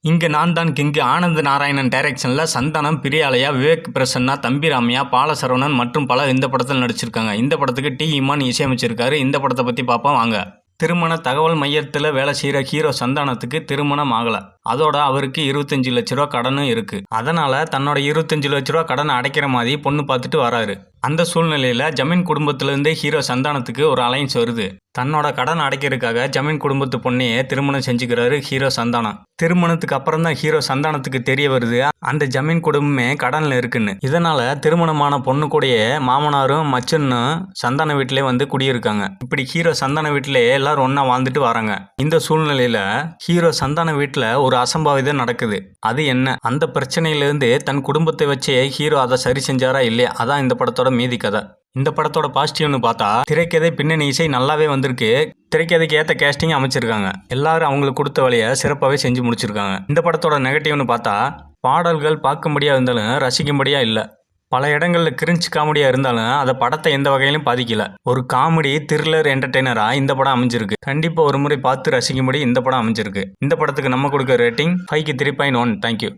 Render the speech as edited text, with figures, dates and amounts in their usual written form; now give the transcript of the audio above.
இங்க நான் தான் கிங்கு ஆனந்த் நாராயணன் டைரக்ஷன்ல சந்தானம், பிரியாலயா, விவேக் பிரசன்னா, தம்பி ராமையா, பாலசரவணன் மற்றும் பலர் இந்த படத்தில் நடிச்சிருக்காங்க. இந்த படத்துக்கு டி. இமான் இசையமைச்சிருக்காரு. இந்த படத்தை பத்தி பார்ப்போம் வாங்க. திருமண தகவல் மையத்தில் வேலை செய்கிற ஹீரோ சந்தானத்துக்கு திருமணம் ஆகலை. அதோட அவருக்கு 25 லட்ச ரூபா கடனும் இருக்கு. அதனால தன்னோட 25 லட்ச ரூபா கடனை அடைக்கிற மாதிரி பொண்ணு பார்த்துட்டு வராரு. அந்த சூழ்நிலையில ஜமீன் குடும்பத்திலிருந்து ஹீரோ சந்தானத்துக்கு ஒரு அலைன்ஸ் வருது. தன்னோட கடன் அடைக்கிறதுக்காக ஜமீன் குடும்பத்து பொண்ணையே திருமணம் செஞ்சுக்கிறாரு ஹீரோ சந்தானம். திருமணத்துக்கு அப்புறம் தான் ஹீரோ சந்தானத்துக்கு தெரிய வருது அந்த ஜமீன் குடும்பமே கடன்ல இருக்குன்னு. இதனால திருமணமான பொண்ணு கூடயே மாமனாரும் மச்சனும் சந்தான வீட்டிலே வந்து குடியிருக்காங்க. இப்படி ஹீரோ சந்தான வீட்டிலே எல்லாரும் ஒன்னா வாழ்ந்துட்டு வராங்க. இந்த சூழ்நிலையில ஹீரோ சந்தான வீட்டில் ஒரு அசம்பாவிதம் நடக்குது. அது என்ன? அந்த பிரச்சனையிலிருந்து தன் குடும்பத்தை வச்சே ஹீரோ அதை சரி செஞ்சாரா இல்லையா? அதான் இந்த படத்தோட மீதி கதை. இந்த படத்தோட பாசிட்டிவ்னு பார்த்தா திரைக்கதை பின்னணி இசை நல்லாவே வந்திருக்கு. திரைக்கதைக்கு ஏற்ற கேஸ்டிங் அமைச்சிருக்காங்க. எல்லாரும் அவங்களுக்கு கொடுத்த வழியை சிறப்பாகவே செஞ்சு முடிச்சிருக்காங்க. இந்த படத்தோட நெகட்டிவ்னு பார்த்தா பாடல்கள் பார்க்கும்படியாக இருந்தாலும் ரசிக்கும்படியாக இல்லை. பல இடங்களில் கிரிஞ்ச் காமெடியாக இருந்தாலும் அதை படத்தை எந்த வகையிலும் பாதிக்கல. ஒரு காமெடி த்ரில்லர் என்டர்டெய்னராக இந்த படம் அமைஞ்சிருக்கு. கண்டிப்பாக ஒரு முறை பார்த்து ரசிக்கும்படி இந்த படம் அமைஞ்சிருக்கு. இந்த படத்துக்கு நம்ம கொடுக்க ரேட்டிங் 5க்கு 3.1. தேங்க்யூ.